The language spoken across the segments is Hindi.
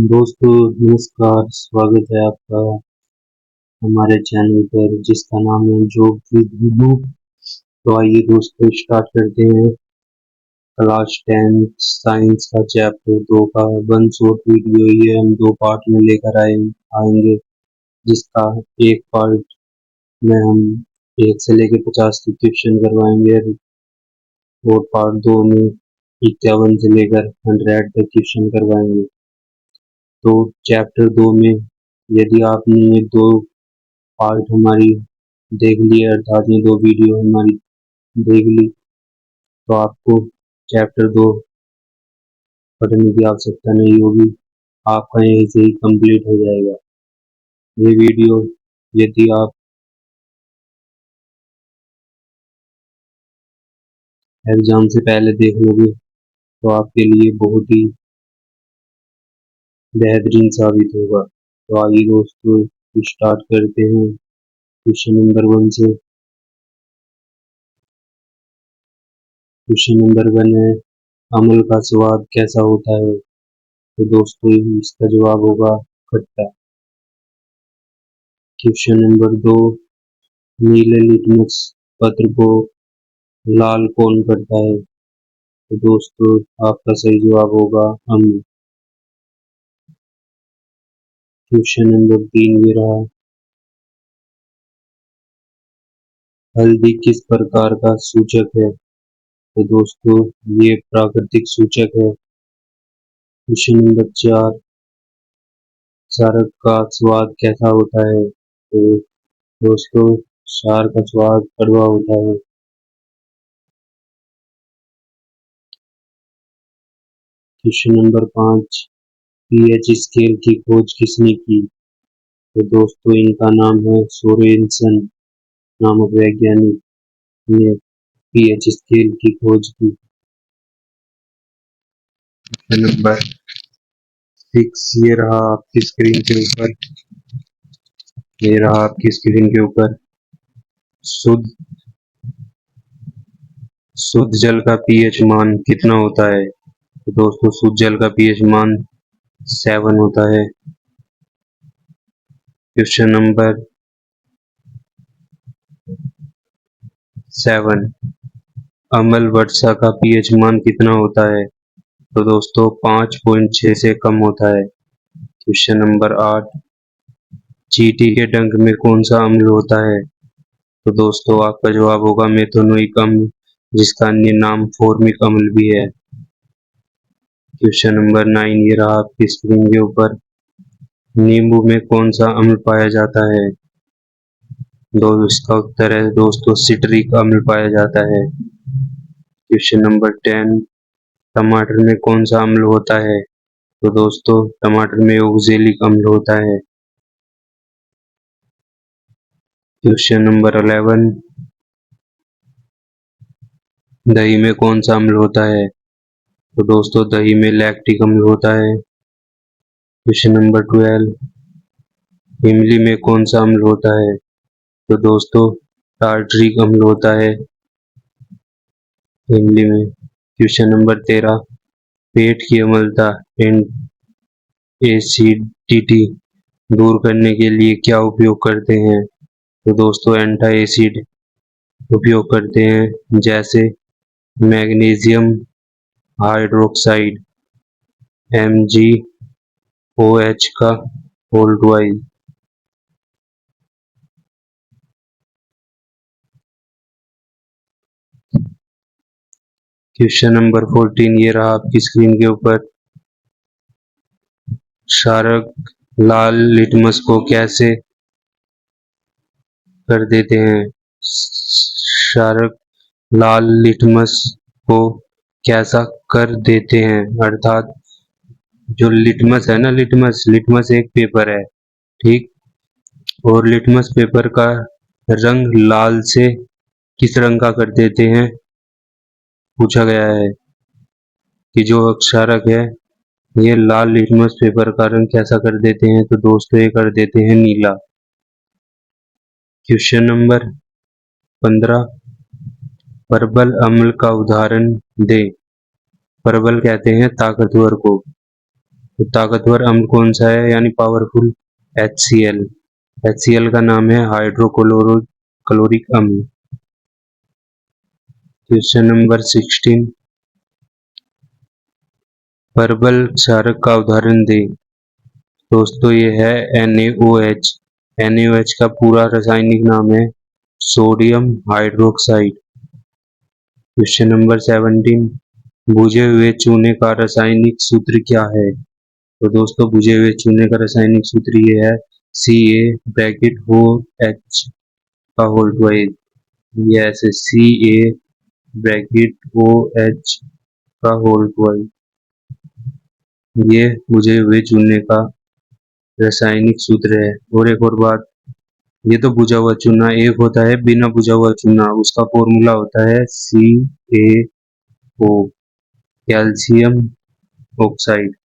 दोस्तों नमस्कार, स्वागत है आपका हमारे चैनल पर जिसका नाम है जॉब विद विनू। तो आइए दोस्तों स्टार्ट करते हैं क्लास 10 साइंस का चैप्टर 2 का वन शॉट वीडियो। ये हम दो पार्ट में लेकर आएंगे, जिसका एक पार्ट में हम 1 से लेकर 50 तक क्वेश्चन करवाएंगे और पार्ट 2 में 51 से लेकर 100 तक क्वेश्चन करवाएंगे। तो चैप्टर 2 में यदि आपने ये दो पार्ट हमारी देख ली, अर्थात ये दो वीडियो हमारी देख ली, तो आपको चैप्टर 2 पढ़ने की आवश्यकता नहीं होगी, आपका यहीं से ही कंप्लीट हो जाएगा। ये वीडियो यदि आप एग्जाम से पहले देख लोगे तो आपके लिए बहुत ही बेहतरीन साबित होगा। तो आइए दोस्तों स्टार्ट करते हैं क्वेश्चन नंबर 1 से। क्वेश्चन नंबर 1 है, अमल का स्वाद कैसा होता है? तो दोस्तों इसका जवाब होगा खट्टा। क्वेश्चन नंबर 2, नीले लिटमस पत्र को लाल कौन करता है? तो दोस्तों आपका सही जवाब होगा अम्ल। क्वेश्चन नंबर 3 ये रहा, हल्दी किस प्रकार का सूचक है? तो दोस्तों ये प्राकृतिक सूचक है। क्वेश्चन नंबर 4, क्षारक का स्वाद कैसा होता है? तो दोस्तों क्षार का स्वाद कड़वा होता है। क्वेश्चन नंबर 5, पीएच स्केल की खोज किसने की? तो दोस्तों इनका नाम है सोरेनसन नामक वैज्ञानिक ने पीएच स्केल की खोज की। नंबर 6 ये रहा आपकी स्क्रीन के ऊपर, शुद्ध शुद्ध जल का पीएच मान कितना होता है? तो दोस्तों शुद्ध जल का पीएच मान 7 होता है। क्वेश्चन नंबर 7, अम्ल वर्षा का पीएच मान कितना होता है? तो दोस्तों 5.6 से कम होता है। क्वेश्चन नंबर 8, चींटी के डंक में कौन सा अम्ल होता है? तो दोस्तों आपका जवाब होगा मेथोनोइक अम्ल, जिसका अन्य नाम फॉर्मिक अम्ल भी है। क्वेश्चन नंबर 9 ये रहा आपकी स्क्रीन के ऊपर, नींबू में कौन सा अम्ल पाया जाता है? इसका उत्तर है दोस्तों सिट्रिक अम्ल पाया जाता है। क्वेश्चन नंबर 10, टमाटर में कौन सा अम्ल होता है? तो दोस्तों टमाटर में ऑक्जेलिक अम्ल होता है। क्वेश्चन नंबर 11, दही में कौन सा अम्ल होता है? तो दोस्तों दही में लैक्टिक अम्ल होता है। क्वेश्चन नंबर 12, इमली में कौन सा अम्ल होता है? तो दोस्तों टार्टरिक अम्ल होता है इमली में। क्वेश्चन नंबर 13, पेट की अम्लता एंड एसिडिटी दूर करने के लिए क्या उपयोग करते हैं? तो दोस्तों एंटी एसिड उपयोग करते हैं, जैसे मैग्नीशियम हाइड्रोक्साइड MgOH का होल्ड। क्वेश्चन नंबर 14 ये रहा आपकी स्क्रीन के ऊपर, क्षारक लाल लिटमस को कैसे कर देते हैं? क्षारक लाल लिटमस को कैसा कर देते हैं, अर्थात जो लिटमस है ना, लिटमस एक पेपर है, ठीक, और लिटमस पेपर का रंग लाल से किस रंग का कर देते हैं पूछा गया है कि जो क्षारक है ये लाल लिटमस पेपर का रंग कैसा कर देते हैं? तो दोस्तों ये कर देते हैं नीला। क्वेश्चन नंबर 15, परबल अम्ल का उदाहरण दे। परबल कहते हैं ताकतवर को, तो ताकतवर अम्ल कौन सा है यानी पावरफुल? HCl। HCl का नाम है हाइड्रोक्लोरिक अम्ल। क्वेश्चन नंबर 16, परबल क्षारक का उदाहरण दे। दोस्तों ये है NaOH। NaOH का पूरा रासायनिक नाम है सोडियम हाइड्रोक्साइड। क्वेश्चन नंबर 17, बुझे हुए चूने का रासायनिक सूत्र क्या है? तो दोस्तों बुझे हुए चूने का रासायनिक सूत्र ये है Ca ब्रैकेट हो H का होल ट्वाइस। ये ऐसे Ca ब्रैकेट हो H का होल ट्वाइस। ये बुझे हुए चूने का रासायनिक सूत्र है। और एक और बात, ये तो बुझा हुआ चूना, एक होता है बिना बुझा हुआ चूना, उसका फॉर्मूला होता है CaO, calcium oxide.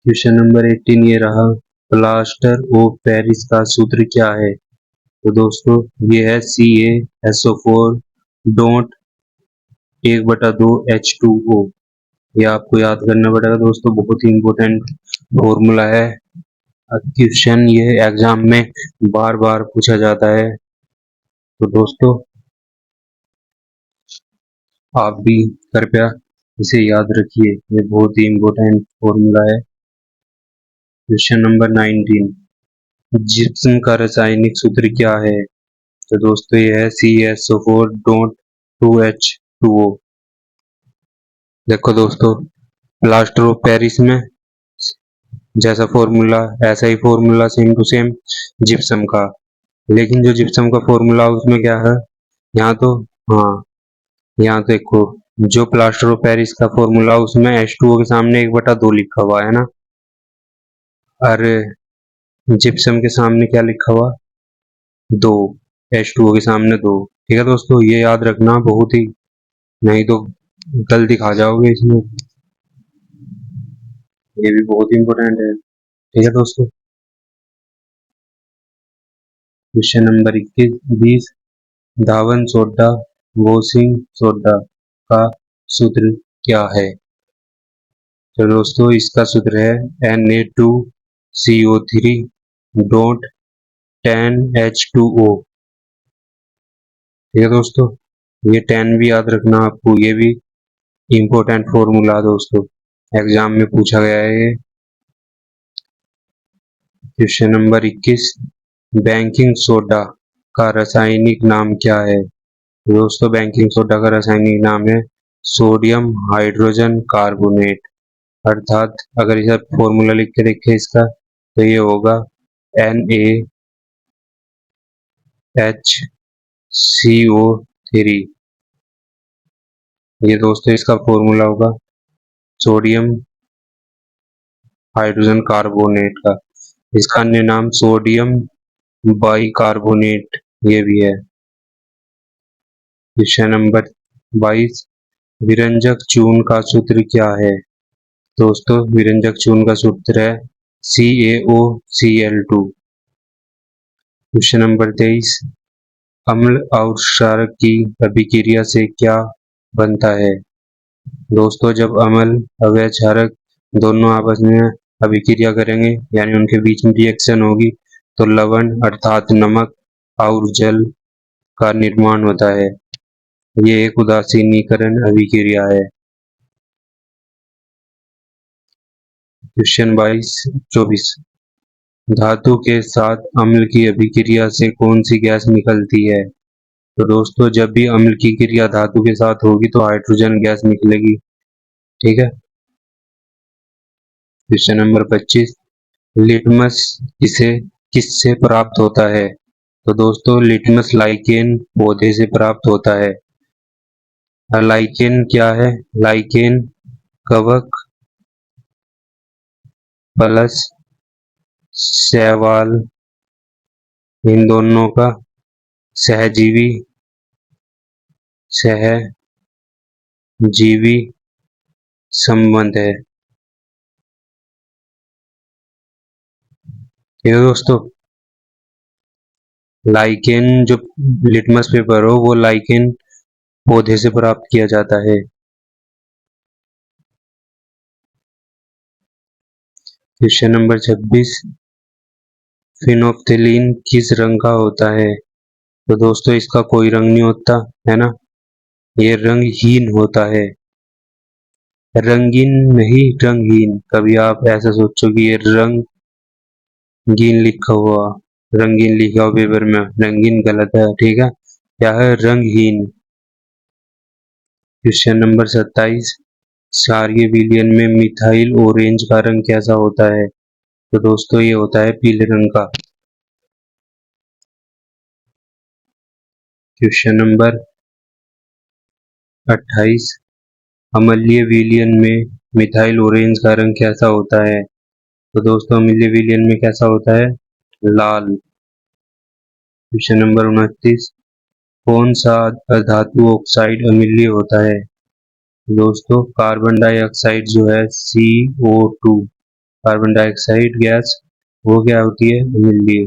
Question number 18 ये रहा, प्लास्टर ऑफ पेरिस का सूत्र क्या है? तो दोस्तों ये है CaSO4 डॉट 1/2 H2O। ये आपको याद करना पड़ेगा दोस्तों, बहुत ही इंपॉर्टेंट फॉर्मूला है। क्वेश्चन ये एग्जाम में बार बार पूछा जाता है, तो दोस्तों आप भी कृपया इसे याद रखिए, ये बहुत ही इंपॉर्टेंट फॉर्मूला है। क्वेश्चन नंबर 19, जिप्सम का रासायनिक सूत्र क्या है? तो दोस्तों ये है CaSO4 डॉट 2H2O। देखो दोस्तों, प्लास्टर ऑफ पेरिस में जैसा फॉर्मूला ऐसा ही formula same to same gypsum का, लेकिन जो जिप्सम का फॉर्मूला उसमें क्या है, यहाँ तो, हाँ यहाँ तो देखो, जो प्लास्टर ऑफ पेरिस का फॉर्मूला उसमें H2O के सामने 1/2 लिखा हुआ है ना, और जिप्सम के सामने क्या लिखा हुआ? 2। H2O के सामने 2। ठीक है दोस्तों, ये याद रखना बहुत ही, नहीं तो गलती खा जाओगे इसमें, ये भी बहुत इंपॉर्टेंट है। ठीक है दोस्तों, क्वेश्चन नंबर 20, धावन सोडा वॉशिंग सोडा का सूत्र क्या है? तो दोस्तों इसका सूत्र है Na2CO3 डॉट 10H2O। ठीक है दोस्तों, ये 10 भी याद रखना आपको, ये भी इंपॉर्टेंट फॉर्मूला दोस्तों, एग्जाम में पूछा गया है ये। क्वेश्चन नंबर 21, बेकिंग सोडा का रासायनिक नाम क्या है? दोस्तों बेकिंग सोडा का रासायनिक नाम है सोडियम हाइड्रोजन कार्बोनेट। अर्थात अगर इसे फॉर्मूला लिख के देखें इसका, तो ये होगा NaHCO3। ये दोस्तों इसका फॉर्मूला होगा सोडियम हाइड्रोजन कार्बोनेट का। इसका अन्य नाम सोडियम बाइकार्बोनेट ये भी है। क्वेश्चन नंबर 22, विरंजक चून का सूत्र क्या है? दोस्तों विरंजक चून का सूत्र है CaOCl2। क्वेश्चन नंबर 23, अम्ल और क्षारक की अभिक्रिया से क्या बनता है? दोस्तों जब अम्ल और क्षारक दोनों आपस में अभिक्रिया करेंगे यानी उनके बीच में रिएक्शन होगी, तो लवण अर्थात नमक और जल का निर्माण होता है। ये एक उदासीनीकरण अभिक्रिया है। क्वेश्चन 24, धातु के साथ अम्ल की अभिक्रिया से कौन सी गैस निकलती है? तो दोस्तों जब भी अम्ल की क्रिया धातु के साथ होगी तो हाइड्रोजन गैस निकलेगी। ठीक है। क्वेश्चन नंबर 25, लिटमस इसे किससे प्राप्त होता है? तो दोस्तों लिटमस लाइकेन पौधे से प्राप्त होता है। लाइकेन क्या है? लाइकेन कवक प्लस शैवाल, इन दोनों का सहजीवी संबंध है। ठीक है दोस्तों, लाइकेन जो लिटमस पेपर हो वो लाइकेन पौधे से प्राप्त किया जाता है। क्वेश्चन नंबर 26, फिनोप्थिलीन किस रंग का होता है? तो दोस्तों इसका कोई रंग नहीं होता है ना, ये रंगहीन होता है। रंगीन नहीं, रंगहीन। कभी आप ऐसा सोचो कि ये रंगीन लिखा हुआ, रंगीन लिखा हुआ पेपर में, रंगीन गलत है, ठीक है। क्या है? रंगहीन। क्वेश्चन नंबर 27, क्षारीय विलयन में मिथाइल ऑरेंज का रंग कैसा होता है? तो दोस्तों ये होता है पीले रंग का। क्वेश्चन नंबर 28, अम्लीय विलयन में मिथाइल ऑरेंज का रंग कैसा होता है? तो दोस्तों अम्लीय विलयन में कैसा होता है? लाल। क्वेश्चन नंबर 29, कौन सा धातु ऑक्साइड अम्लीय होता है? दोस्तों कार्बन डाइऑक्साइड जो है CO2, कार्बन डाइऑक्साइड गैस, वो क्या होती है? अम्लीय।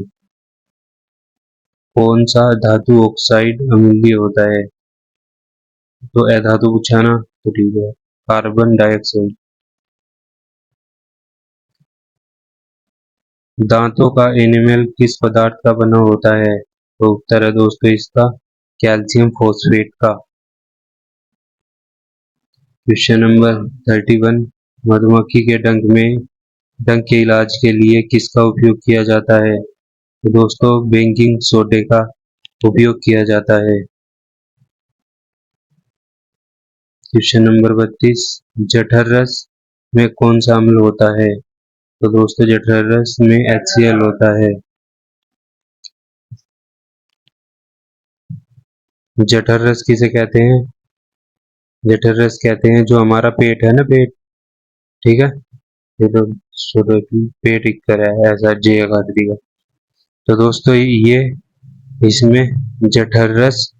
कौन सा धातु ऑक्साइड अम्लीय होता है? तो अधातु पूछा ना, तो ठीक है, कार्बन डाइऑक्साइड। दांतों का एनिमल किस पदार्थ का बना होता है? तो उत्तर है दोस्तों इसका कैल्शियम फॉस्फेट का। क्वेश्चन नंबर 31, मधुमक्खी के डंक के इलाज के लिए किसका उपयोग किया जाता है? तो दोस्तों बेकिंग सोडे का उपयोग किया जाता है। क्वेश्चन नंबर 32, जठर रस में कौन सा अम्ल होता है? तो दोस्तों जठर रस में HCl होता है। जठर रस किसे कहते हैं? जठर रस कहते हैं जो हमारा पेट है ना, पेट, ठीक है, ये तो छोटा की पेट एक तरह है, ऐसा जे खात्री का। तो दोस्तों ये इसमें जठर रस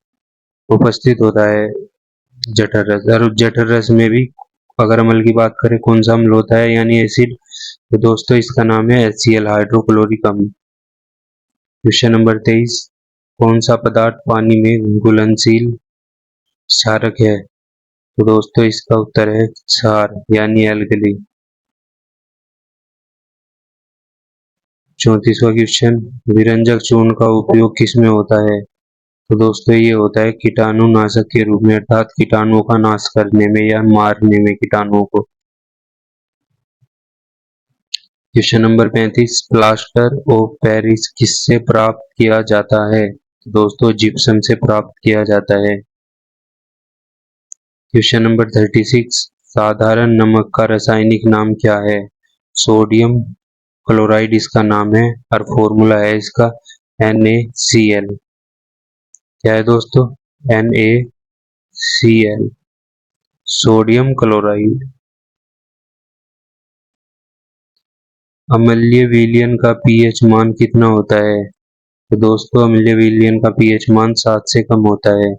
उपस्थित होता है। जठर रस, और जठर रस में भी अगर अम्ल की बात करें कौन सा अम्ल होता है यानी एसिड, तो दोस्तों इसका नाम है HCl, हाइड्रोक्लोरिक अम्ल। क्वेश्चन नंबर 23, कौन सा पदार्थ पानी में घुलनशील क्षारक है? तो दोस्तों इसका उत्तर है क्षार यानी एल्कली। 34वां क्वेश्चन, विरंजक चूर्ण का उपयोग किस में होता है? तो दोस्तों ये होता है कीटाणुनाशक के रूप में, अर्थात कीटाणुओं का नाश करने में या मारने में कीटाणुओं को। Question number 35, plaster of Paris किससे प्राप्त किया जाता है? तो दोस्तों जिप्सम से प्राप्त किया जाता है। क्वेश्चन नंबर 36, साधारण नमक का रासायनिक नाम क्या है? सोडियम क्लोराइड इसका नाम है, और फॉर्मूला है इसका NaCl। क्या है दोस्तों? NaCl, sodium chloride. अम्लीय विलयन का पीएच मान कितना होता है? तो दोस्तों अम्लीय विलयन का पीएच मान 7 से कम होता है।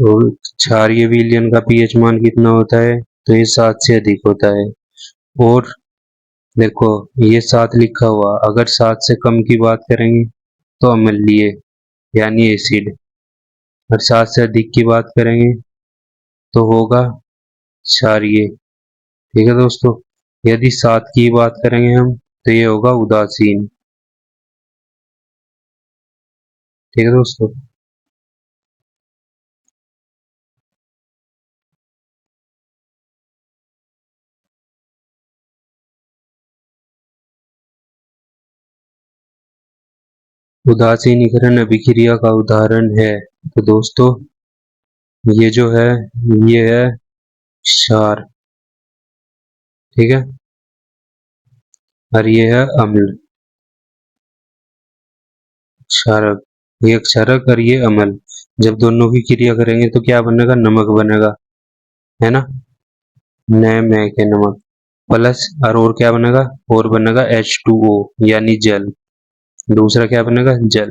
और क्षारीय विलयन का पीएच मान कितना होता है? तो ये 7 से अधिक होता है। और देखो ये 7 लिखा हुआ, अगर 7 से कम की बात करेंगे तो अम्लीय यानी एसिड, और 7 से अधिक की बात करेंगे तो होगा क्षारीय। ठीक है दोस्तों, यदि 7 की बात करेंगे हम तो ये होगा उदासीन। ठीक है दोस्तों, उदासीनीकरण अभिक्रिया का उदाहरण है। तो दोस्तों ये जो है ये है क्षार, ठीक है, और ये है अम्ल, क्षारक। ये क्षारक और ये अम्ल, जब दोनों की क्रिया करेंगे तो क्या बनेगा? नमक बनेगा, है ना, नए के नमक प्लस, और क्या बनेगा? और बनेगा H2O यानी जल। दूसरा क्या बनेगा? जल।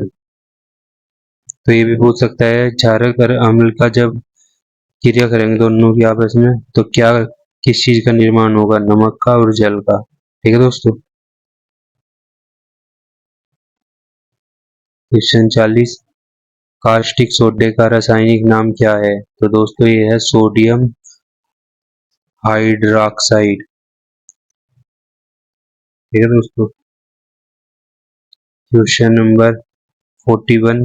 तो ये भी पूछ सकता है क्षारक और अम्ल का जब क्रिया करेंगे दोनों की आपस में तो क्या, किस चीज का निर्माण होगा? नमक का और जल का। ठीक है दोस्तों। क्वेश्चन 40, कास्टिक सोडे का रासायनिक नाम क्या है? तो दोस्तों ये है सोडियम हाइड्रॉक्साइड। ठीक है दोस्तों। क्वेश्चन नंबर 41,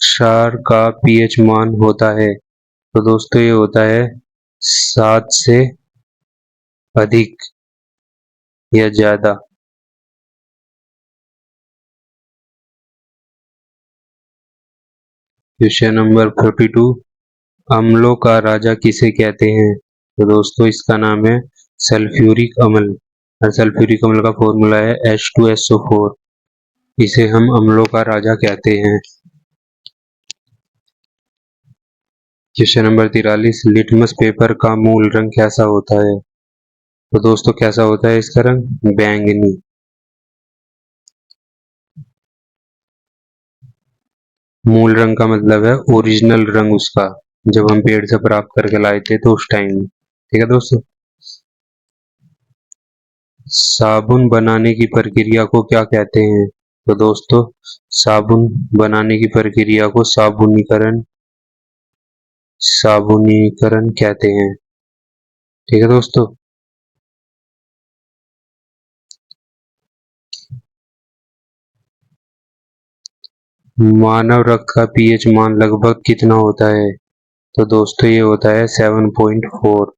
क्षार का पीएच मान होता है। तो दोस्तों ये होता है 7 से अधिक या ज्यादा। क्वेश्चन नंबर 42, अम्लों का राजा किसे कहते हैं। तो दोस्तों इसका नाम है सल्फ्यूरिक अम्ल, और सल्फ्यूरिक अम्ल का फॉर्मूला है H2SO4। इसे हम अम्लों का राजा कहते हैं। क्वेश्चन नंबर 43, लिटमस पेपर का मूल रंग कैसा होता है। तो दोस्तों कैसा होता है इसका रंग, बैंगनी। मूल रंग का मतलब है ओरिजिनल रंग उसका, जब हम पेड़ से प्राप्त करके लाए थे तो उस टाइम। ठीक है दोस्तों। साबुन बनाने की प्रक्रिया को क्या कहते हैं। तो दोस्तों साबुन बनाने की प्रक्रिया को साबुनीकरण कहते हैं। ठीक है दोस्तों। मानव रक्त का पीएच मान लगभग कितना होता है। तो दोस्तों ये होता है 7.4।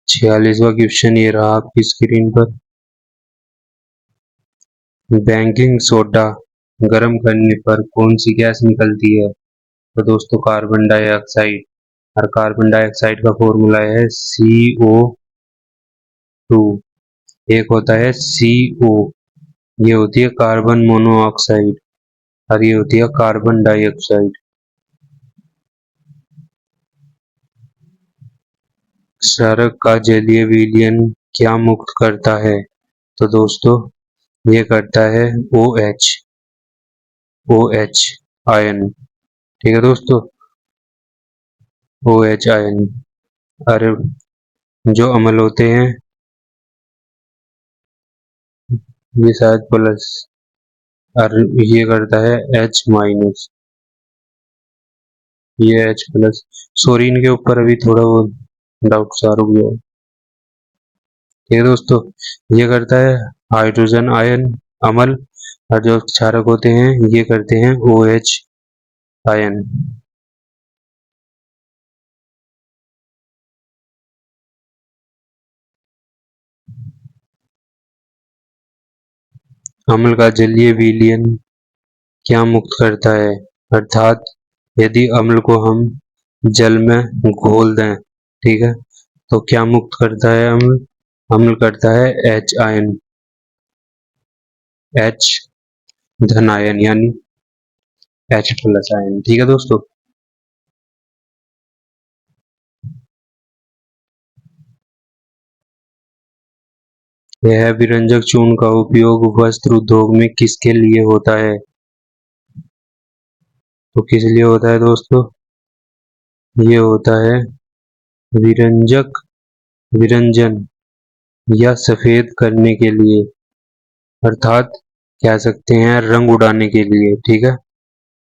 46वां क्वेश्चन ये रहा आपकी स्क्रीन पर। बेकिंग सोडा गर्म करने पर कौन सी गैस निकलती है। तो दोस्तों कार्बन डाइऑक्साइड, और कार्बन डाइऑक्साइड का फॉर्मूला है CO2। एक होता है CO, ये होती है कार्बन मोनोऑक्साइड, और ये होती है कार्बन डाइऑक्साइड। क्षारक का जलीय विलयन क्या मुक्त करता है। तो दोस्तों ये करता है OH आयन। ठीक है दोस्तों, OH आयन। और जो अम्ल होते हैं ये शायद प्लस, और ये करता है H-, ये H+। सॉरी इनके ऊपर अभी थोड़ा वो डाउट सा रुक गया। ठीक है दोस्तों, ये करता है हाइड्रोजन आयन अम्ल, और जो क्षारक होते हैं ये करते हैं OH आयन। अम्ल का जलीय विलयन क्या मुक्त करता है, अर्थात यदि अम्ल को हम जल में घोल दें, ठीक है, तो क्या मुक्त करता है अम्ल। अम्ल करता है H आयन, H धन आयन, यानी H+ आयन। ठीक है दोस्तों। यह विरंजक चूर्ण का उपयोग वस्त्र उद्योग में किसके लिए होता है। तो किस लिए होता है दोस्तों, ये होता है विरंजक, विरंजन या सफेद करने के लिए, अर्थात कह सकते हैं रंग उड़ाने के लिए। ठीक है,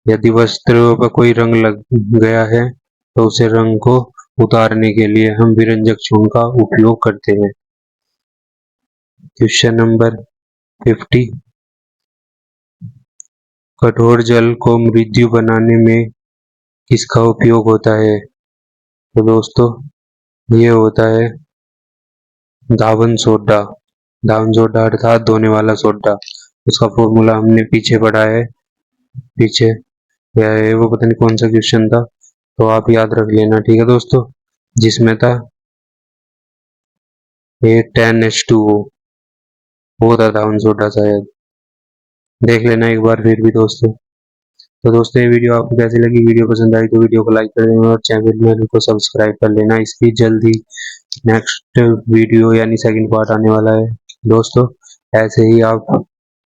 यदि वस्त्रों पर कोई रंग लग गया है तो उसे रंग को उतारने के लिए हम विरंजक चूर्ण का उपयोग करते हैं। क्वेश्चन नंबर 50, कठोर जल को मृदु बनाने में किसका उपयोग होता है। तो दोस्तों ये होता है धावन सोडा। धावन सोडा अर्थात धोने वाला सोडा, उसका फॉर्मूला हमने पीछे पढ़ा है, पीछे है वो, पता नहीं कौन सा क्वेश्चन था, तो आप याद रख लेना। ठीक है दोस्तों, जिसमें था A10H2O, वो था धावन सोडा शायद, देख लेना एक बार फिर भी दोस्तों। तो दोस्तों ये वीडियो आपको कैसी लगी, वीडियो पसंद आई तो वीडियो को लाइक कर देना और चैनल को सब्सक्राइब कर लेना। इसकी जल्दी नेक्स्ट वीडियो यानी सेकंड पार्ट आने वाला है दोस्तों। ऐसे ही आप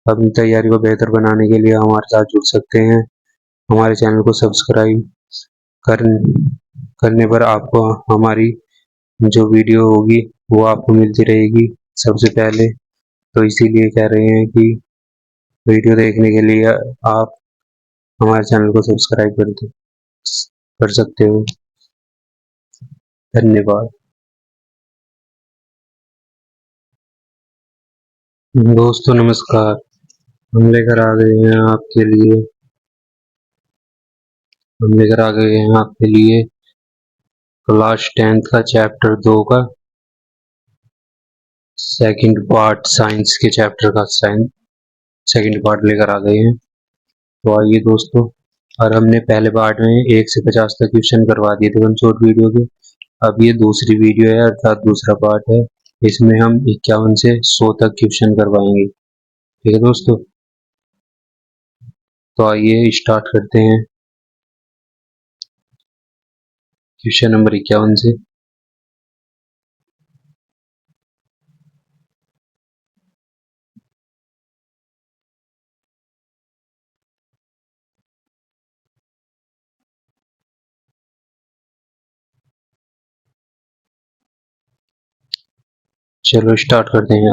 अपनी तैयारी को बेहतर बनाने के लिए हमारे साथ जुड़ सकते हैं। हमारे चैनल को सब्सक्राइब कर करने पर आपको हमारी जो वीडियो होगी वो आपको मिलती रहेगी सबसे पहले। तो इसीलिए कह रहे हैं कि वीडियो देखने के लिए आप हमारे चैनल को सब्सक्राइब कर सकते हो। धन्यवाद। दोस्तों नमस्कार, हम लेकर आ गए हैं आपके लिए क्लास 10th का चैप्टर 2 का सेकंड पार्ट, साइंस के चैप्टर का सेकंड पार्ट लेकर आ गए हैं। तो आइए दोस्तों, और हमने पहले पार्ट में 1 से 50 तक क्वेश्चन करवा दिए थे वन शॉट वीडियो के। अब ये दूसरी वीडियो है, अर्थात दूसरा पार्ट है। इसमें हम 51 से 100 तक क्वेश्चन करवाएंगे। ठीक है दोस्तों, तो आइए स्टार्ट करते हैं क्वेश्चन नंबर 51 से। चलो स्टार्ट करते हैं।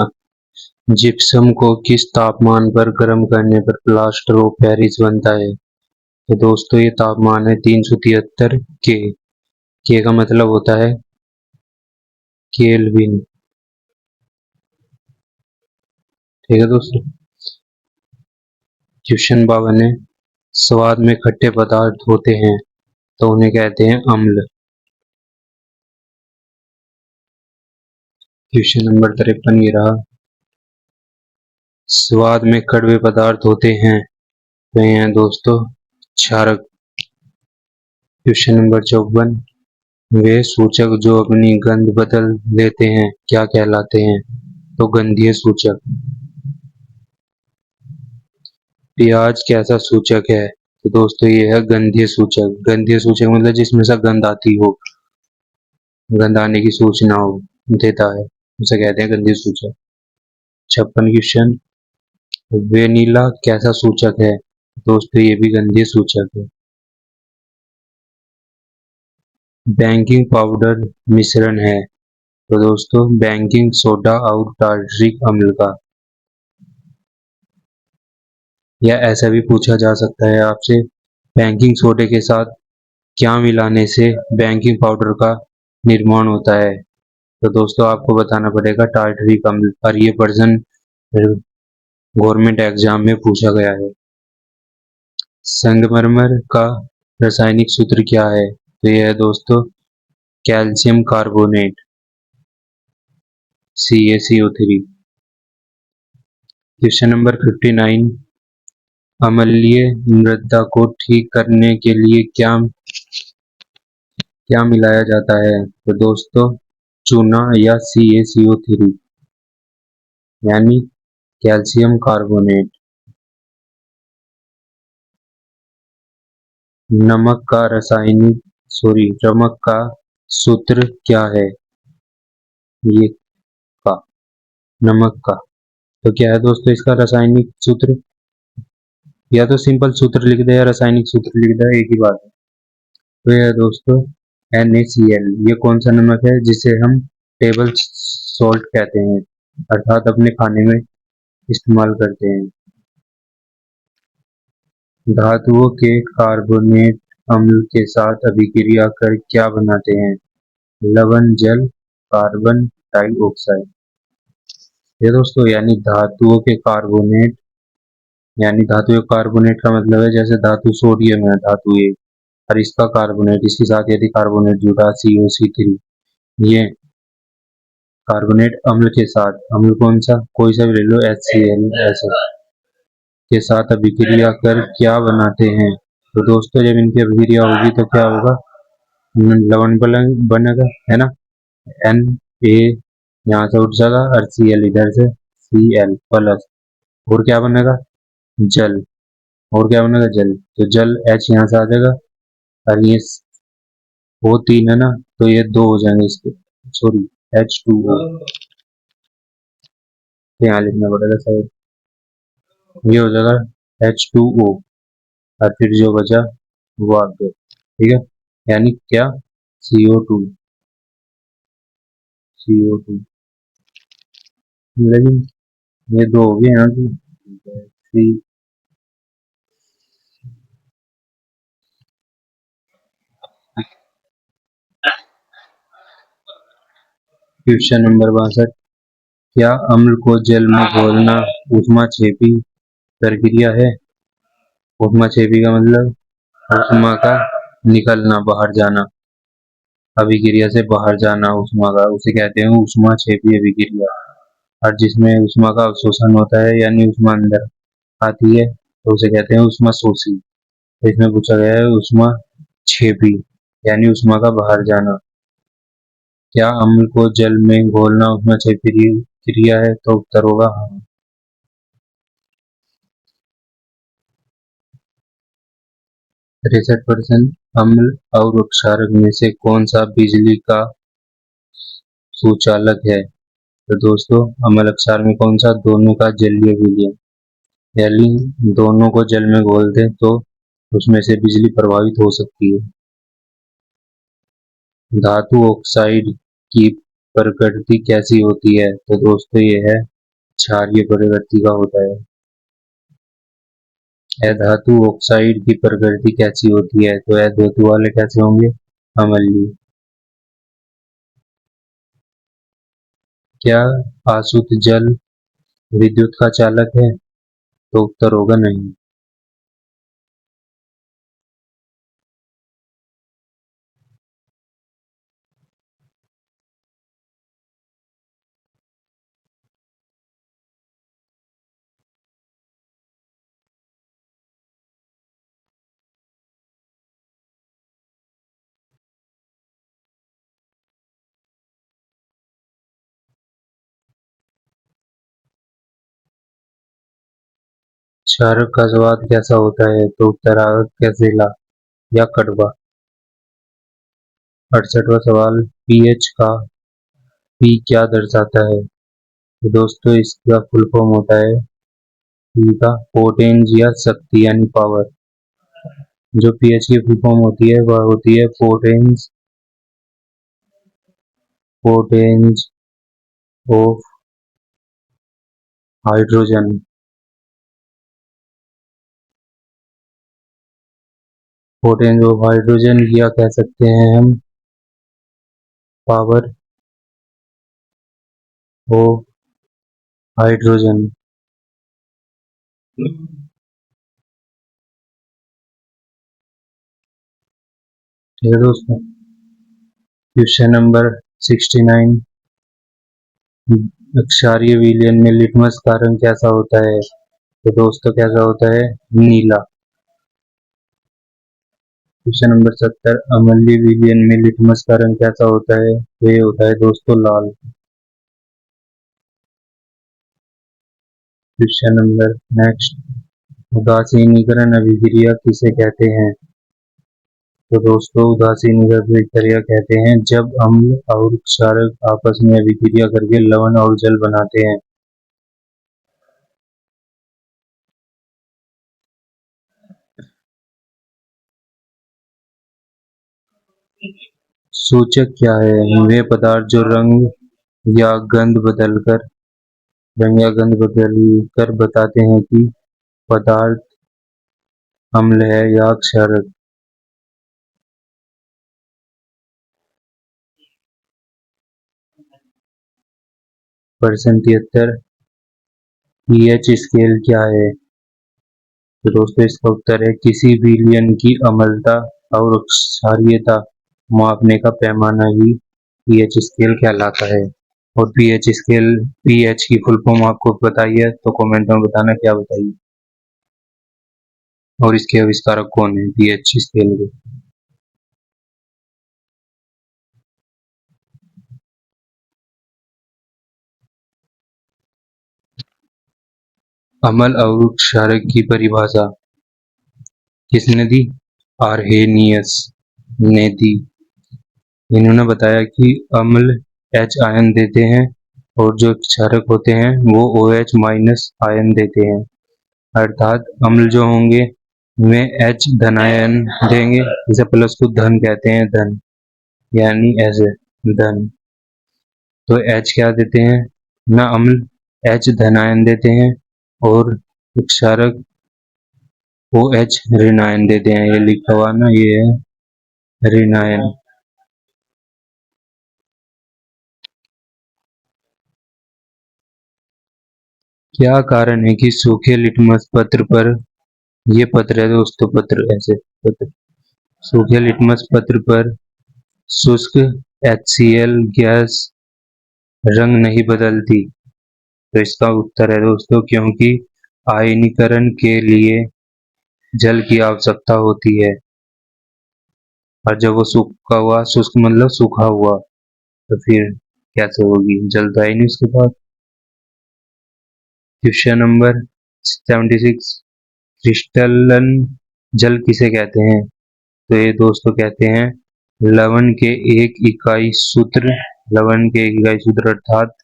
जिप्सम को किस तापमान पर गर्म करने पर प्लास्टर ऑफ पेरिस बनता है? तो दोस्तों ये तापमान है 373 के का मतलब होता है केल्विन। ठीक है दोस्तों, क्वेश्चन 52 है। स्वाद में खट्टे पदार्थ होते हैं तो उन्हें कहते हैं अम्ल। क्वेश्चन नंबर 53 ये रहा। स्वाद में कड़वे पदार्थ होते हैं तो ये हैं दोस्तों क्षारक। क्वेश्चन नंबर 54, वे सूचक जो अपनी गंध बदल देते हैं क्या कहलाते हैं? तो गंधीय सूचक। प्याज कैसा सूचक है? तो दोस्तों ये है गंधीय सूचक। गंधीय सूचक मतलब जिसमें से गंध आती हो, गंध आने की सूचना हो, देता है, उसे कहते हैं गंधीय सूचक। 56 क्वेश्चन, वेनिला कैसा सूचक है? दोस्तों ये भी गंधीय सूचक है। बेकिंग पाउडर मिश्रण है तो दोस्तों बेकिंग सोडा और टार्टरिक अम्ल का। या ऐसा भी पूछा जा सकता है आपसे, बेकिंग सोडे के साथ क्या मिलाने से बेकिंग पाउडर का निर्माण होता है? तो दोस्तों आपको बताना पड़ेगा टार्टरिक अम्ल। और ये वर्जन गवर्नमेंट एग्जाम में पूछा गया है। संगमरमर का रासायनिक सूत्र क्या है? तो यह है दोस्तों calcium carbonate, CaCO3। Question number 59, अम्लीय मृदा को ठीक करने के लिए क्या क्या मिलाया जाता है? तो दोस्तों चूना या CaCO3 यानी कैल्शियम कार्बोनेट। नमक का नमक का सूत्र क्या है? ये का नमक का, तो क्या है दोस्तों इसका रासायनिक सूत्र? या तो सिंपल सूत्र लिख दे या रासायनिक सूत्र लिख दे, एक ही बात है। तो यह है दोस्तों NaCl। ये कौन सा नमक है जिसे हम टेबल सॉल्ट कहते हैं, अर्थात अपने खाने में इस्तेमाल करते हैं। धातुओं के कार्बोनेट अम्ल के साथ अभिक्रिया कर क्या बनाते हैं? लवण, जल, कार्बन डाइऑक्साइड। ये दोस्तों यानी धातुओं के कार्बोनेट का मतलब है जैसे धातु सोडियम है, धातु ए, और इसका कार्बोनेट, इसके साथ यदि कार्बोनेट जुड़ा COC3, ये कार्बोनेट अम्ल के साथ, अम्ल कौन सा, कोई सा भी ले लो, HCl ऐसा, के साथ अभिक्रिया कर क्या बनाते हैं? तो दोस्तों जब इनकी अभिक्रिया होगी तो क्या होगा? लवण बनेगा, है ना। Na यहाँ से उठ जाएगा और Cl इधर से, Cl प्लस, और क्या बनेगा? जल। और क्या बनेगा? जल। तो जल H यहाँ से आ जाएगा, और ये O3 है ना, तो ये दो हो जाएंगे इसके, सॉरी H2O, यहाँ लिखना पड़ेगा शायद, ये हो जाएगा H2O, और फिर जो बचा वो आगे। ठीक है, यानी क्या? CO2, CO2। लेकिन ये दो हो गए यहाँ की, क्वेश्चन नंबर 62। क्या अम्ल को जल में घोलना ऊष्माक्षेपी प्रक्रिया है? ऊष्माक्षेपी का मतलब ऊष्मा का निकलना, बाहर जाना, अभिक्रिया से बाहर जाना ऊष्मा का, उसे कहते हैं ऊष्माक्षेपी अभिक्रिया। और जिसमें ऊष्मा का अवशोषण होता है यानी ऊष्मा अंदर आती है तो उसे कहते हैं ऊष्मा शोषी। तो इसमें पूछा गया है ऊष्मा छेपी यानी ऊष्मा का बाहर जाना। क्या अम्ल को जल में घोलना ऊष्मा छेपी क्रिया है? तो उत्तर होगा हाँ। 63% अम्ल और क्षारक में से कौन सा बिजली का सुचालक है? तो दोस्तों अम्ल क्षार में कौन सा? दोनों का जलीय विलयन, यानी दोनों को जल में घोल दें तो उसमें से बिजली प्रभावित हो सकती है। धातु ऑक्साइड की प्रकृति कैसी होती है? तो दोस्तों ये है क्षारीय प्रकृति का होता है। अधातु ऑक्साइड की प्रकृति कैसी होती है? तो अधातु वाले कैसे होंगे? अम्लीय। क्या आसुत जल विद्युत का चालक है? तो उत्तर होगा नहीं। क्षारक का स्वाद कैसा होता है? तो उत्तर आगा कैसेला या कड़वा। 68वां सवाल, पीएच का पी क्या दर्शाता है? तो दोस्तों इसका फुल फॉर्म होता है पी का पोटेंज या शक्ति यानी पावर। जो पीएच की फुल फॉर्म होती है वह होती है पोटेंज पोटेंज ऑफ हाइड्रोजन। पोटेंज ऑफ हाइड्रोजन या कह सकते हैं हम पावर ऑफ हाइड्रोजन। ठीक है दोस्तों। Question number 69। क्षारीय विलयन में लिटमस का रंग कैसा होता है? तो दोस्तों कैसा होता है? नीला। Question number 70। अम्लीय विलयन में लिटमस का रंग कैसा होता है? तो ये होता है दोस्तों लाल। क्वेश्चन नंबर नेक्स्ट, उदासीनीकरण अभिक्रिया किसे कहते हैं? तो दोस्तों उदासीनीकरण अभिक्रिया कहते हैं जब अम्ल और क्षारक आपस में अभिक्रिया करके लवण और जल बनाते हैं। सूचक क्या है? वे पदार्थ जो या गंध बदलकर रंग या गंध बदलकर बताते हैं कि पदार्थ अम्ल है या क्षारक। प्रश्न 73। पीएच स्केल क्या है? तो दोस्तों इसका उत्तर है किसी विलयन की अम्लता और क्षारीयता मापने का पैमाना ही पीएच स्केल कहलाता है। और पीएच स्केल, पीएच की फुल फॉर्म आपको बताइए तो कमेंट में बताना क्या बताइए। और इसके आविष्कारक कौन है पीएच स्केल के? अम्ल और क्षारक की परिभाषा किसने दी? आर्हेनियस ने दी। इन्होंने बताया कि अम्ल H आयन देते हैं और जो क्षारक होते हैं वो OH माइनस आयन देते हैं। अर्थात अम्ल जो होंगे वे H धन आयन देंगे, इसे प्लस को धन कहते हैं, धन यानी ऐसे धन। तो H क्या देते हैं ना? अम्ल H धन आयन देते हैं और क्षारक OH ऋण आयन देते हैं। ये लिखा हुआ ना, ये है ऋण आयन। क्या कारण है कि सूखे लिटमस पत्र पर, ये पत्र है दोस्तों, पत्र ऐसे पत्र, सूखे लिटमस पत्र पर शुष्क HCl गैस रंग नहीं बदलती? तो इसका उत्तर है दोस्तों, क्योंकि आयनीकरण के लिए जल की आवश्यकता होती है, और जब वो सूखा हुआ, शुष्क मतलब सूखा हुआ, तो फिर कैसे होगी, जल तो है ही नहीं उसके पास। क्वेश्चन नंबर 76, क्रिस्टलन जल किसे कहते हैं? तो ये दोस्तों कहते हैं लवण के एक इकाई सूत्र, लवण के एक इकाई सूत्र अर्थात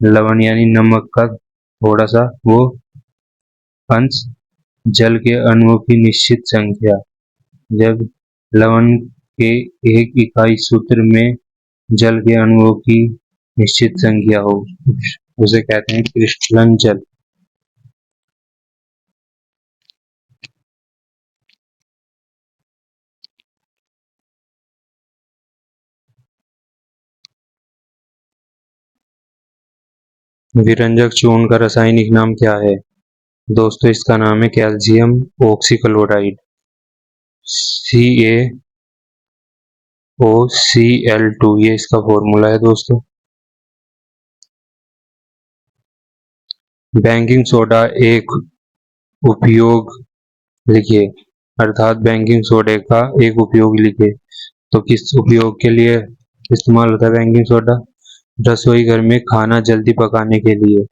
लवण यानी नमक का थोड़ा सा वो अंश, जल के अणुओं की निश्चित संख्या। जब लवण के एक इकाई सूत्र में जल के अणुओं की निश्चित संख्या हो, उसे कहते हैं क्रिस्टलन जल। विरंजक चूर्ण का रासायनिक नाम क्या है? दोस्तों इसका नाम है कैल्शियम ऑक्सीक्लोराइड, CaOCl2, ये इसका फॉर्मूला है दोस्तों। बेकिंग सोडा एक उपयोग लिखिए, अर्थात बेकिंग सोडे का एक उपयोग लिखिए। तो किस उपयोग के लिए इस्तेमाल होता है बेकिंग सोडा? रसोई घर में खाना जल्दी पकाने के लिए।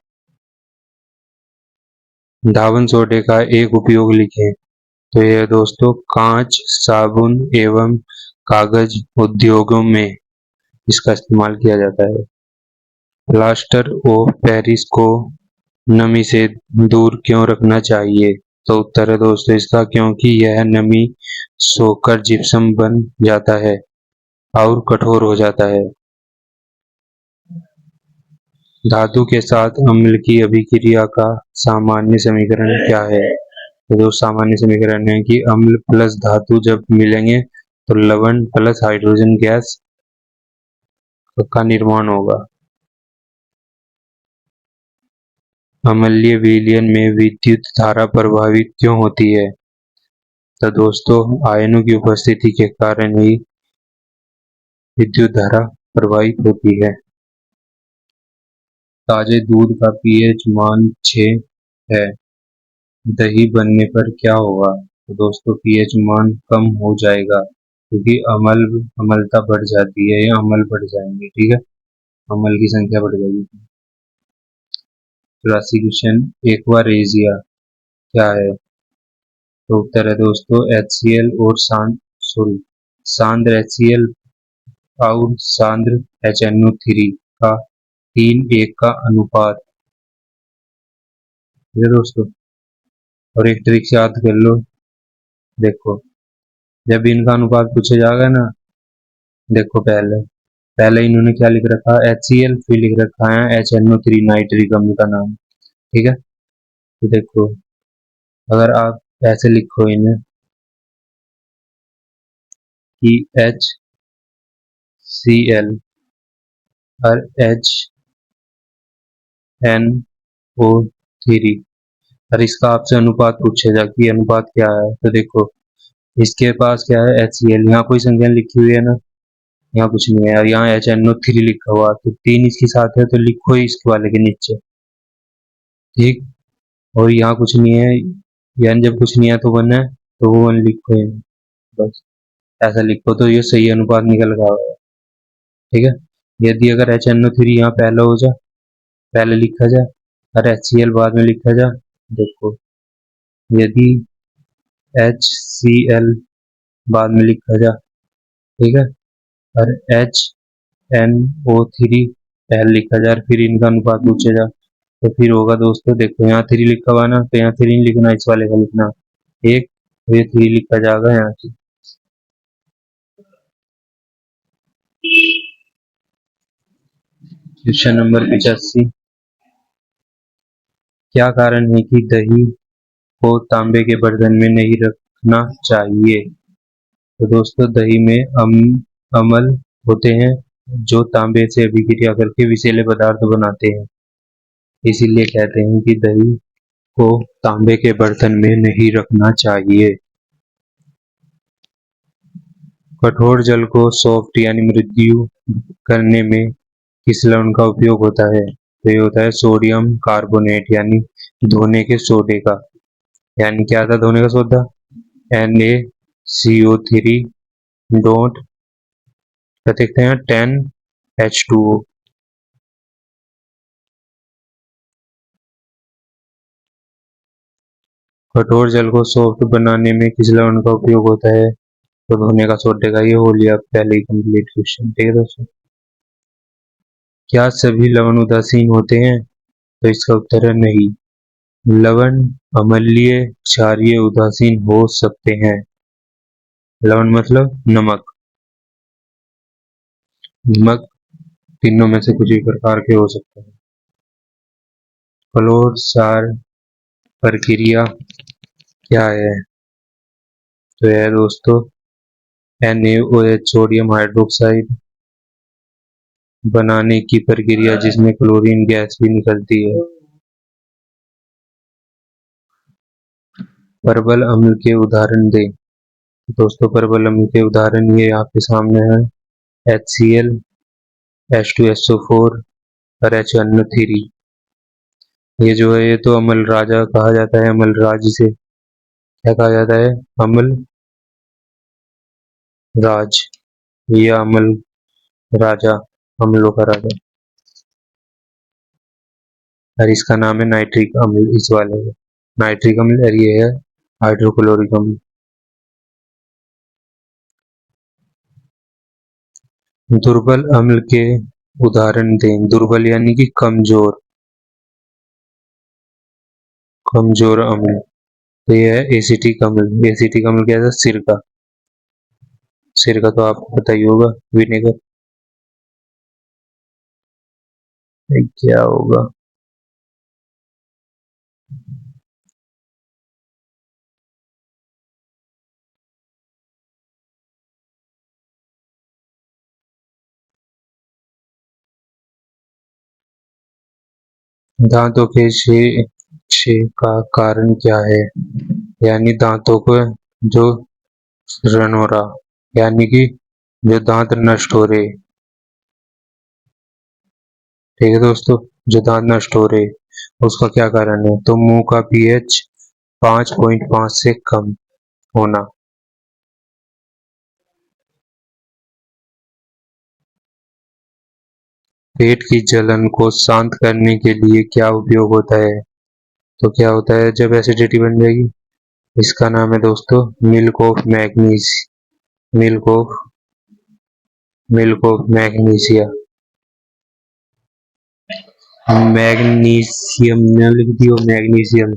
धावन सोडे का एक उपयोग लिखें। तो ये दोस्तों कांच, साबुन एवं कागज उद्योगों में इसका इस्तेमाल किया जाता है। प्लास्टर ऑफ पेरिस को नमी से दूर क्यों रखना चाहिए? तो उत्तर है दोस्तों इसका, क्योंकि यह नमी सोखकर जिप्सम बन जाता है और कठोर हो जाता है। धातु के साथ अम्ल की अभिक्रिया का सामान्य समीकरण क्या है? तो जो सामान्य समीकरण है कि अम्ल प्लस धातु जब मिलेंगे तो लवण प्लस हाइड्रोजन गैस का निर्माण होगा। अम्लीय विलयन में विद्युत धारा प्रभावित क्यों होती है? तो दोस्तों आयनों की उपस्थिति के कारण ही विद्युत धारा प्रभावित होती है। ताजे दूध का पीएच मान 6 है, दही बनने पर क्या होगा? तो दोस्तों पीएच मान कम हो जाएगा, क्योंकि अम्लता बढ़ जाती है या अम्ल बढ़ जाएंगे, ठीक है, अम्ल की संख्या बढ़ जाएगी। 84 क्वेश्चन, एक्वारेजिया क्या है? तो उत्तर है दोस्तों HCl और सांद्र HCl और सांद्र HNO3 का 3:1 का अनुपात है दोस्तों। और एक ट्रिक से याद कर लो, देखो जब इनका अनुपात पूछा जाएगा ना, देखो पहले पहले इन्होंने क्या लिख रखा है HCl, फिर लिख रखा है HNO3 नाइट्रिक अम्ल का नाम, ठीक है। तो देखो अगर आप ऐसे लिखो इन्हें कि HCl और HNO3, और इसका आपसे अनुपात पूछेगा कि अनुपात क्या है, तो देखो इसके पास क्या है HCl, यहाँ कोई संख्या लिखी हुई है ना, यहाँ कुछ नहीं है, और यहाँ HNO3 लिखा हुआ, तो 3 इसके साथ है, तो लिखो ही इसके वाले के नीचे, ठीक। और यहाँ कुछ नहीं है, यानी जब कुछ नहीं है तो 1 है, तो वो 1 लिखो ही, बस ऐसा लिखो तो ये सही अनुपात निकल रहा है, ठीक है। यदि अगर HNO3 यहाँ पहले हो जाए, पहले लिखा जाए, और HCl बाद में लिखा जाए, देखो यदि HCl बाद में लिखा जाए, ठीक है, और HNO3 पहले लिखा जाए और फिर इनका अनुपात पूछा जाए, तो फिर होगा दोस्तों, देखो यहाँ 3 लिखा हुआ ना, तो यहाँ 3 नहीं लिखना, इस वाले का लिखना एक, तो ये 3 लिखा जाएगा यहाँ से। क्वेश्चन नंबर 85, क्या कारण है कि दही को तांबे के बर्तन में नहीं रखना चाहिए? तो दोस्तों दही में अम्ल होते हैं जो तांबे से अभिक्रिया करके विषैले पदार्थ बनाते हैं। इसीलिए कहते हैं कि दही को तांबे के बर्तन में नहीं रखना चाहिए। कठोर जल को सॉफ्ट यानी मृदु करने में किस लवण का उपयोग होता है? तो ये होता है सोडियम कार्बोनेट यानी धोने के सोडे का। यानी क्या था धोने का सोडा? NaCO3 डोंट क्या देखते हैं 10H2O। कठोर जल को सॉफ्ट बनाने में किस लवण का उपयोग होता है? तो धोने का सोडे का। ये हो लिया पहले ही कंप्लीट क्वेश्चन। ठीक है दोस्तों, क्या सभी लवण उदासीन होते हैं? तो इसका उत्तर है नहीं। लवण अम्लीय, क्षारीय, उदासीन हो सकते हैं। लवण मतलब नमक। नमक तीनों में से कुछ भी प्रकार के हो सकते हैं। क्लोर क्षार प्रक्रिया क्या है? तो यह दोस्तों NaOH सोडियम हाइड्रोक्साइड बनाने की प्रक्रिया जिसमें क्लोरीन गैस भी निकलती है। परवल अम्ल के उदाहरण दें। दोस्तों परवल अम्ल के उदाहरण ये आपके सामने है। HCl, H2SO4 और HNO3। ये जो है ये तो अम्ल राजा कहा जाता है। अम्ल राज से क्या कहा जाता है? अम्ल राज या अम्ल राजा, अम्लों का राजा। और इसका नाम है नाइट्रिक अम्ल। इस वाले का नाइट्रिक अम्ल और ये है हाइड्रोक्लोरिक अम्ल। दुर्बल अम्ल के उदाहरण दें। दुर्बल यानी कि कमजोर, कमजोर अम्ल। तो ये है एसिटिक अम्ल। एसिटिक अम्ल क्या था? सिरका। सिरका तो आपको पता ही होगा, विनेगर। क्या होगा? दांतों के छे का कारण क्या है? यानी दांतों को जो रन हो रहा, यानी कि जो दांत नष्ट हो रहे। ठीक है दोस्तों, जो दांत नष्ट हो रहे उसका क्या कारण है? तो मुंह का पीएच 5.5 से कम होना। पेट की जलन को शांत करने के लिए क्या उपयोग होता है? तो क्या होता है जब एसिडिटी बन जाएगी? इसका नाम है दोस्तों milk of manganese, milk of milk of magnesia. Magnesium में लिख दियो मैग्नीशियम,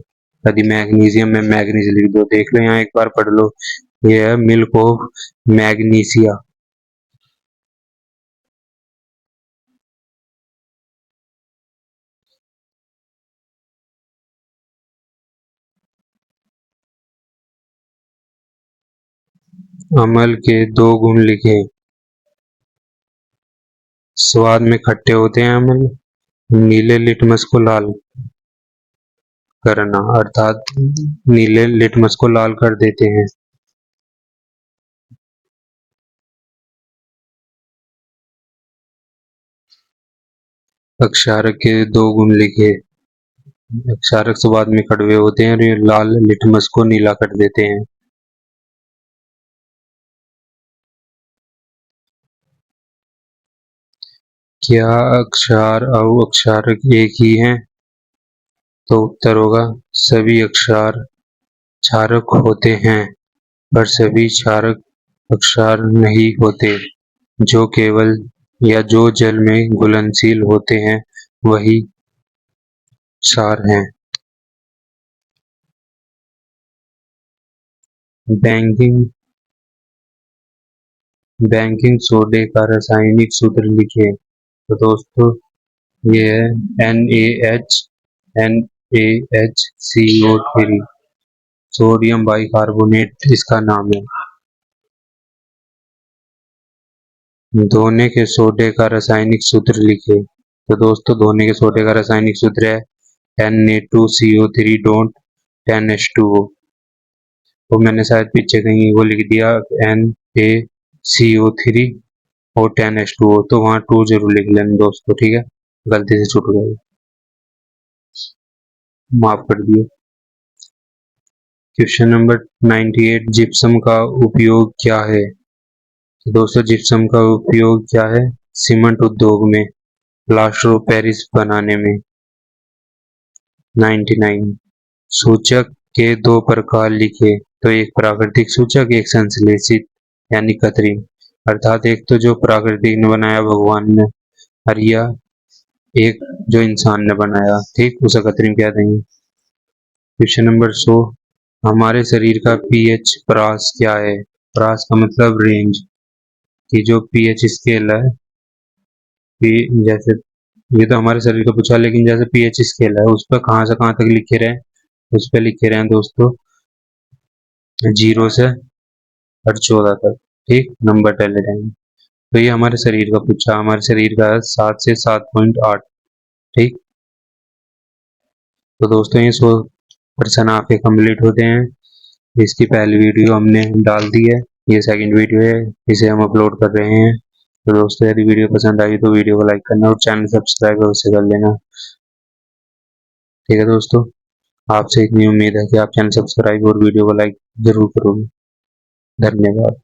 यदि मैग्नीशियम में मैग्नीज लिख दो। देख लो यहाँ एक बार पढ़ लो, ये है मिल्क ऑफ मैग्नीशिया। अमल के दो गुण लिखे। स्वाद में खट्टे होते हैं अमल। नीले लिटमस को लाल करना, अर्थात नीले लिटमस को लाल कर देते हैं। अक्षारक के दो गुण लिखे। अक्षारक स्वाद में कड़वे होते हैं और ये लाल लिटमस को नीला कर देते हैं। क्या अक्षार और अक्षारक एक ही हैं? तो उत्तर होगा सभी अक्षार क्षारक होते हैं पर सभी क्षारक अक्षार नहीं होते। जो केवल या जो जल में घुलनशील होते हैं वही क्षार हैं। बैंकिंग बैंकिंग सोडे का रासायनिक सूत्र लिखिए। तो दोस्तों ये है NaHCO3, सोडियम बाइकार्बोनेट इसका नाम है। धोने के सोडे का रासायनिक सूत्र लिखे। तो दोस्तों धोने के सोडे का रासायनिक सूत्र है Na2CO3 डोंट 10H2O। वो मैंने शायद पीछे कहीं वो लिख दिया Na CO3 और 10H2O, तो वहाँ 2 जरूर लिख लेना दोस्तों, ठीक है, गलती से छूट गया, माफ कर दियो। क्वेश्चन नंबर 98, जिप्सम का उपयोग क्या है? तो दोस्तों जिप्सम का उपयोग क्या है? सीमेंट उद्योग में, प्लास्टर ऑफ पेरिस बनाने में। 99, सूचक के 2 प्रकार लिखे। तो एक प्राकृतिक सूचक, एक संश्लेषित यानी कृत्रिम, अर्थात एक तो जो प्राकृतिक ने बनाया भगवान ने, और यह एक जो इंसान ने बनाया, ठीक, उसे कृत्रिम कहते हैं। क्वेश्चन नंबर 100, हमारे शरीर का पीएच परास क्या है? परास का मतलब रेंज, कि जो पीएच स्केल है, जैसे ये तो हमारे शरीर का पूछा, लेकिन जैसे पीएच स्केल है उस पर कहाँ से कहाँ तक लिखे रहे, उस पर लिखे रहे हैं दोस्तों 0 से और 14 तक, ठीक, नंबर डाले रहेंगे। तो ये हमारे शरीर का पूछा, हमारे शरीर का 7 से 7.8, ठीक। तो दोस्तों ये 100% आपके कंप्लीट होते हैं। इसकी पहली वीडियो हमने डाल दी है, ये सेकंड वीडियो है, इसे हम अपलोड कर रहे हैं। तो दोस्तों यदि वीडियो पसंद आई तो वीडियो को लाइक करना और चैनल सब्सक्राइब अवश्य कर लेना, ठीक है दोस्तों। आपसे इतनी उम्मीद है कि आप चैनल सब्सक्राइब और वीडियो को लाइक जरूर करोगे। धन्यवाद।